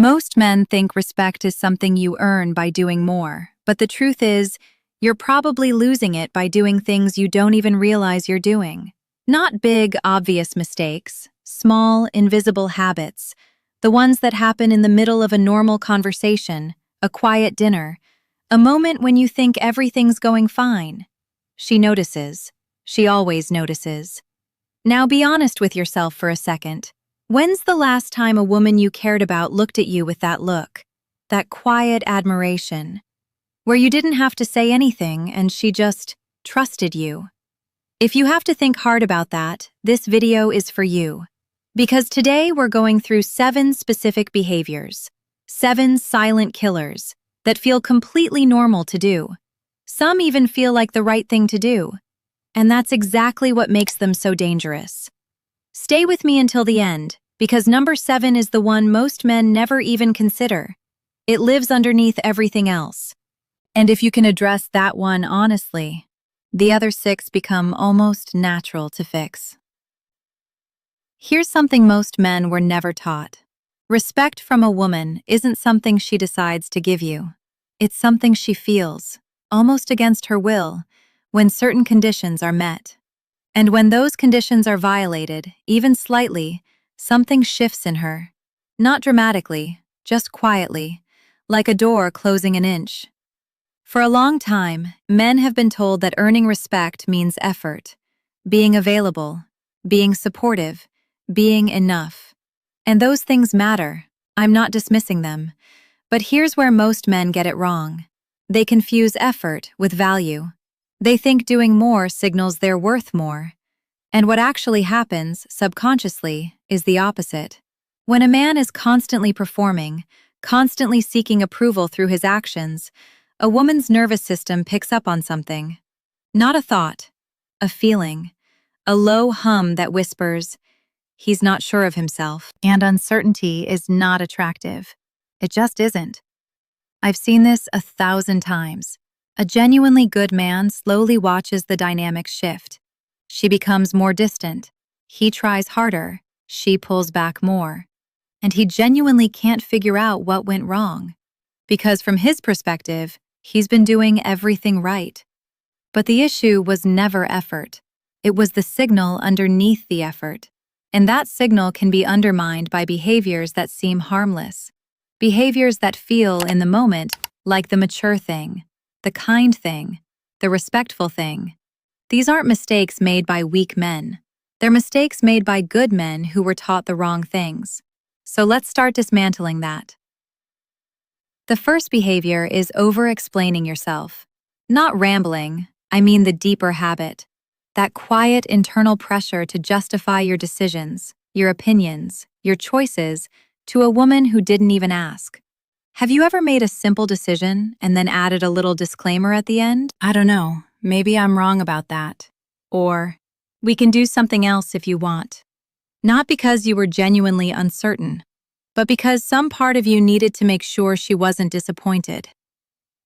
Most men think respect is something you earn by doing more, but the truth is, you're probably losing it by doing things you don't even realize you're doing. Not big, obvious mistakes, small, invisible habits, the ones that happen in the middle of a normal conversation, a quiet dinner, a moment when you think everything's going fine. She notices. She always notices. Now be honest with yourself for a second. When's the last time a woman you cared about looked at you with that look, that quiet admiration, where you didn't have to say anything and she just trusted you? If you have to think hard about that, this video is for you. Because today we're going through 7 specific behaviors, 7 silent killers that feel completely normal to do. Some even feel like the right thing to do. And that's exactly what makes them so dangerous. Stay with me until the end, because number 7 is the one most men never even consider. It lives underneath everything else. And if you can address that one honestly, the other 6 become almost natural to fix. Here's something most men were never taught. Respect from a woman isn't something she decides to give you. It's something she feels, almost against her will, when certain conditions are met. And when those conditions are violated, even slightly, something shifts in her. Not dramatically, just quietly, like a door closing an inch. For a long time, men have been told that earning respect means effort, being available, being supportive, being enough. And those things matter. I'm not dismissing them. But here's where most men get it wrong. They confuse effort with value. They think doing more signals they're worth more. And what actually happens, subconsciously, is the opposite. When a man is constantly performing, constantly seeking approval through his actions, a woman's nervous system picks up on something. Not a thought, a feeling, a low hum that whispers, he's not sure of himself. And uncertainty is not attractive. It just isn't. I've seen this 1,000 times. A genuinely good man slowly watches the dynamics shift. She becomes more distant. He tries harder. She pulls back more. And he genuinely can't figure out what went wrong. Because from his perspective, he's been doing everything right. But the issue was never effort. It was the signal underneath the effort. And that signal can be undermined by behaviors that seem harmless. Behaviors that feel, in the moment, like the mature thing, the kind thing, the respectful thing. These aren't mistakes made by weak men. They're mistakes made by good men who were taught the wrong things. So let's start dismantling that. The first behavior is over-explaining yourself. Not rambling, I mean the deeper habit. That quiet internal pressure to justify your decisions, your opinions, your choices to a woman who didn't even ask. Have you ever made a simple decision and then added a little disclaimer at the end? I don't know, maybe I'm wrong about that. Or, we can do something else if you want. Not because you were genuinely uncertain, but because some part of you needed to make sure she wasn't disappointed.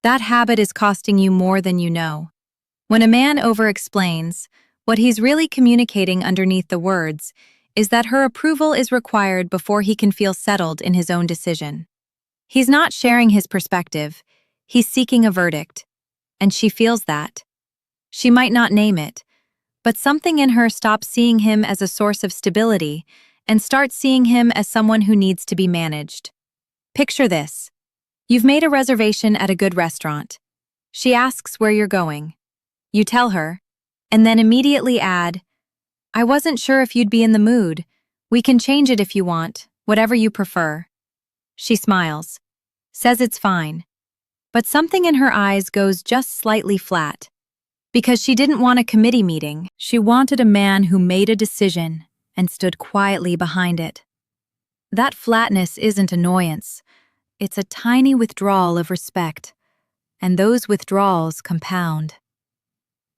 That habit is costing you more than you know. When a man over-explains, what he's really communicating underneath the words is that her approval is required before he can feel settled in his own decision. He's not sharing his perspective, he's seeking a verdict. And she feels that. She might not name it, but something in her stops seeing him as a source of stability and starts seeing him as someone who needs to be managed. Picture this. You've made a reservation at a good restaurant. She asks where you're going. You tell her, and then immediately add, I wasn't sure if you'd be in the mood. We can change it if you want, whatever you prefer. She smiles, says it's fine. But something in her eyes goes just slightly flat. Because she didn't want a committee meeting, she wanted a man who made a decision and stood quietly behind it. That flatness isn't annoyance. It's a tiny withdrawal of respect. And those withdrawals compound.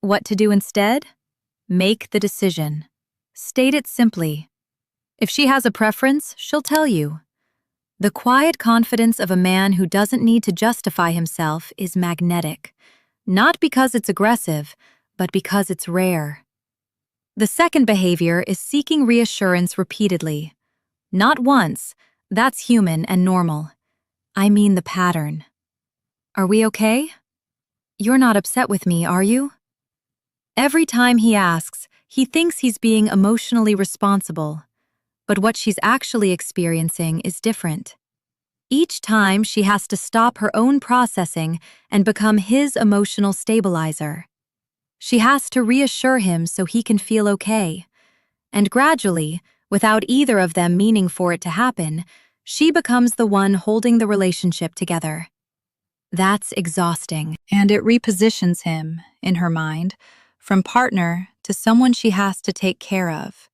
What to do instead? Make the decision. State it simply. If she has a preference, she'll tell you. The quiet confidence of a man who doesn't need to justify himself is magnetic. Not because it's aggressive, but because it's rare. The second behavior is seeking reassurance repeatedly. Not once, That's human and normal. I mean the pattern. Are we okay? You're not upset with me, are you? Every time he asks, he thinks he's being emotionally responsible, but what she's actually experiencing is different. Each time she has to stop her own processing and become his emotional stabilizer. She has to reassure him so he can feel okay. And gradually, without either of them meaning for it to happen, she becomes the one holding the relationship together. That's exhausting, and it repositions him, in her mind, from partner to someone she has to take care of.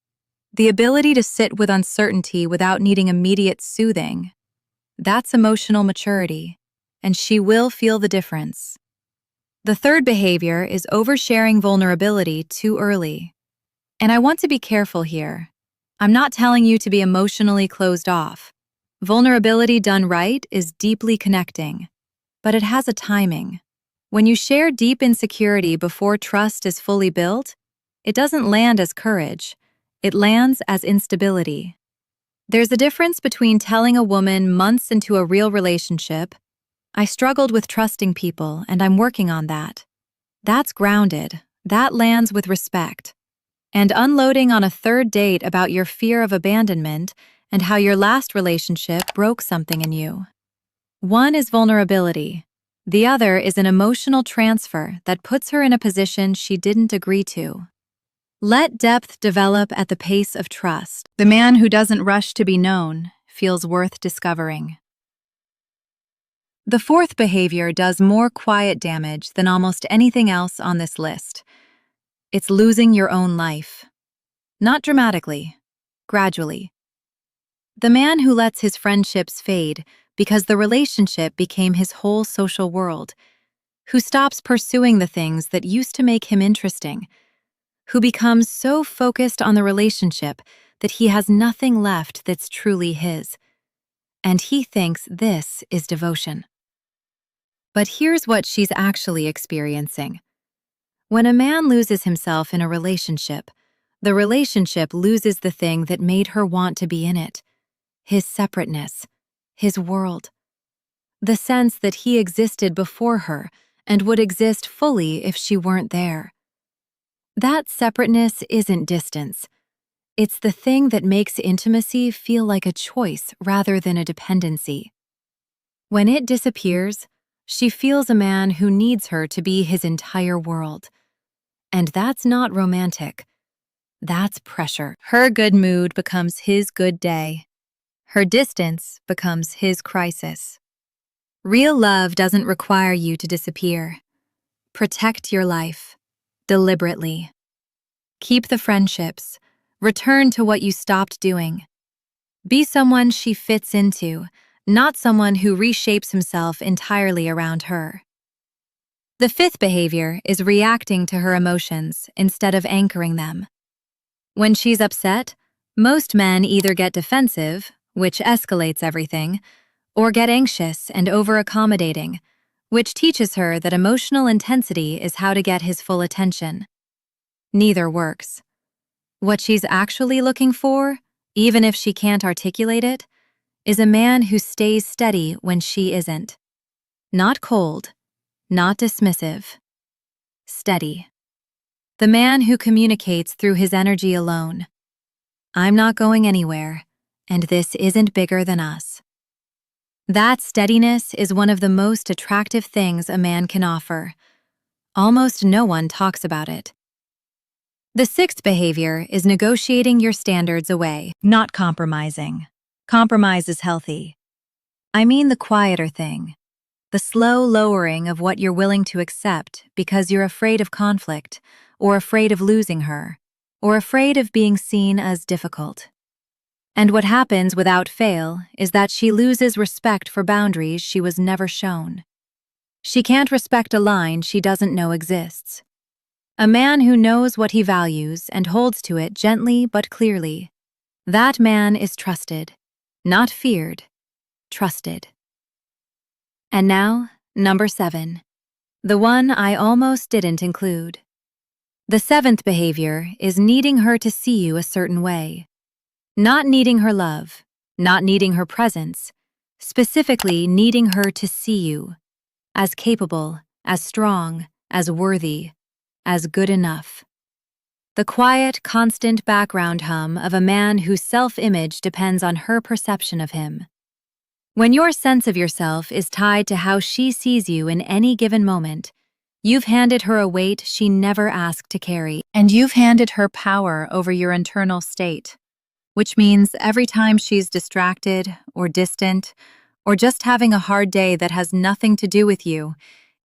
The ability to sit with uncertainty without needing immediate soothing, that's emotional maturity, and she will feel the difference. The third behavior is oversharing vulnerability too early. And I want to be careful here. I'm not telling you to be emotionally closed off. Vulnerability done right is deeply connecting, but it has a timing. When you share deep insecurity before trust is fully built, it doesn't land as courage. It lands as instability. There's a difference between telling a woman months into a real relationship, "I struggled with trusting people and I'm working on that." That's grounded. That lands with respect. And unloading on a third date about your fear of abandonment and how your last relationship broke something in you. One is vulnerability. The other is an emotional transfer that puts her in a position she didn't agree to. Let depth develop at the pace of trust. The man who doesn't rush to be known feels worth discovering. The fourth behavior does more quiet damage than almost anything else on this list. It's losing your own life. Not dramatically, gradually. The man who lets his friendships fade because the relationship became his whole social world, who stops pursuing the things that used to make him interesting, who becomes so focused on the relationship that he has nothing left that's truly his. And he thinks this is devotion. But here's what she's actually experiencing. When a man loses himself in a relationship, the relationship loses the thing that made her want to be in it, his separateness, his world. The sense that he existed before her and would exist fully if she weren't there. That separateness isn't distance. It's the thing that makes intimacy feel like a choice rather than a dependency. When it disappears, she feels a man who needs her to be his entire world. And that's not romantic. That's pressure. Her good mood becomes his good day. Her distance becomes his crisis. Real love doesn't require you to disappear. Protect your life, deliberately. Keep the friendships. Return to what you stopped doing. Be someone she fits into, not someone who reshapes himself entirely around her. The fifth behavior is reacting to her emotions instead of anchoring them. When she's upset, most men either get defensive, which escalates everything, or get anxious and over-accommodating, which teaches her that emotional intensity is how to get his full attention. Neither works. What she's actually looking for, even if she can't articulate it, is a man who stays steady when she isn't. Not cold, not dismissive. Steady. The man who communicates through his energy alone. I'm not going anywhere, and this isn't bigger than us. That steadiness is one of the most attractive things a man can offer. Almost no one talks about it. The sixth behavior is negotiating your standards away, not compromising. Compromise is healthy. I mean the quieter thing. The slow lowering of what you're willing to accept because you're afraid of conflict, or afraid of losing her, or afraid of being seen as difficult. And what happens without fail is that she loses respect for boundaries she was never shown. She can't respect a line she doesn't know exists. A man who knows what he values and holds to it gently but clearly. That man is trusted, not feared, trusted. And now, number 7. The one I almost didn't include. The seventh behavior is needing her to see you a certain way. Not needing her love, not needing her presence, specifically needing her to see you as capable, as strong, as worthy, as good enough. The quiet, constant background hum of a man whose self-image depends on her perception of him. When your sense of yourself is tied to how she sees you in any given moment, you've handed her a weight she never asked to carry, and you've handed her power over your internal state, which means every time she's distracted or distant or just having a hard day that has nothing to do with you,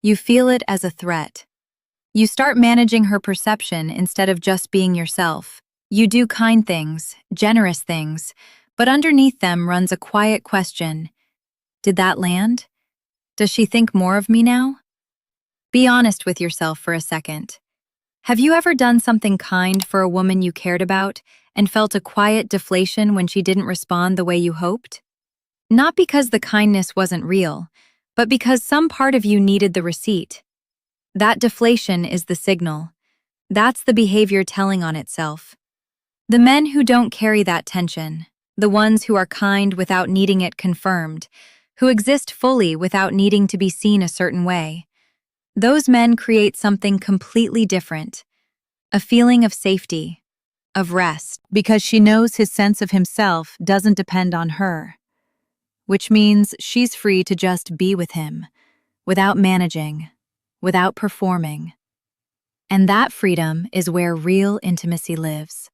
you feel it as a threat. You start managing her perception instead of just being yourself. You do kind things, generous things, but underneath them runs a quiet question. Did that land? Does she think more of me now? Be honest with yourself for a second. Have you ever done something kind for a woman you cared about and felt a quiet deflation when she didn't respond the way you hoped? Not because the kindness wasn't real, but because some part of you needed the receipt. That deflation is the signal. That's the behavior telling on itself. The men who don't carry that tension, the ones who are kind without needing it confirmed, who exist fully without needing to be seen a certain way, those men create something completely different. A feeling of safety, of rest, because she knows his sense of himself doesn't depend on her, which means she's free to just be with him, without managing, without performing. And that freedom is where real intimacy lives.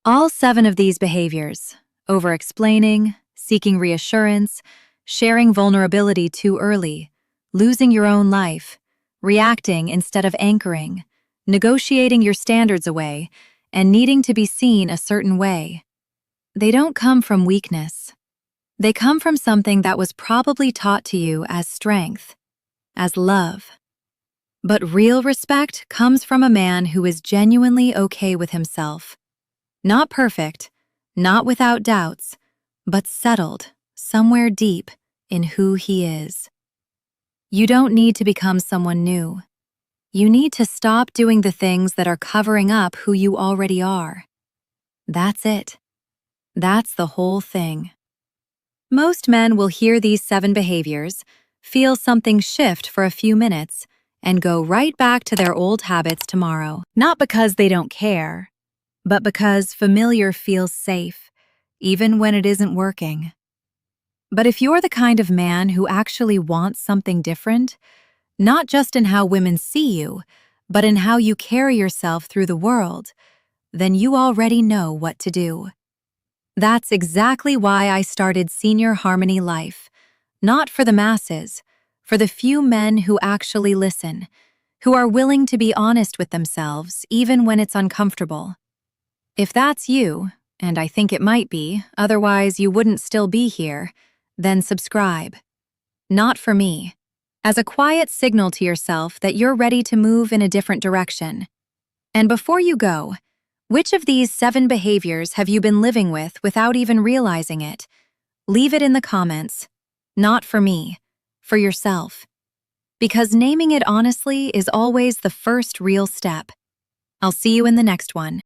All 7 of these behaviors, over-explaining, seeking reassurance, sharing vulnerability too early, losing your own life, reacting instead of anchoring, negotiating your standards away, and needing to be seen a certain way. They don't come from weakness. They come from something that was probably taught to you as strength, as love. But real respect comes from a man who is genuinely okay with himself. Not perfect, not without doubts, but settled somewhere deep in who he is. You don't need to become someone new. You need to stop doing the things that are covering up who you already are. That's it. That's the whole thing. Most men will hear these 7 behaviors, feel something shift for a few minutes, and go right back to their old habits tomorrow. Not because they don't care, but because familiar feels safe, even when it isn't working. But if you're the kind of man who actually wants something different, not just in how women see you, but in how you carry yourself through the world, then you already know what to do. That's exactly why I started Senior Harmony Life, not for the masses, for the few men who actually listen, who are willing to be honest with themselves even when it's uncomfortable. If that's you, and I think it might be, otherwise you wouldn't still be here, then subscribe. Not for me. As a quiet signal to yourself that you're ready to move in a different direction. And before you go, which of these 7 behaviors have you been living with without even realizing it? Leave it in the comments. Not for me, for yourself. Because naming it honestly is always the first real step. I'll see you in the next one.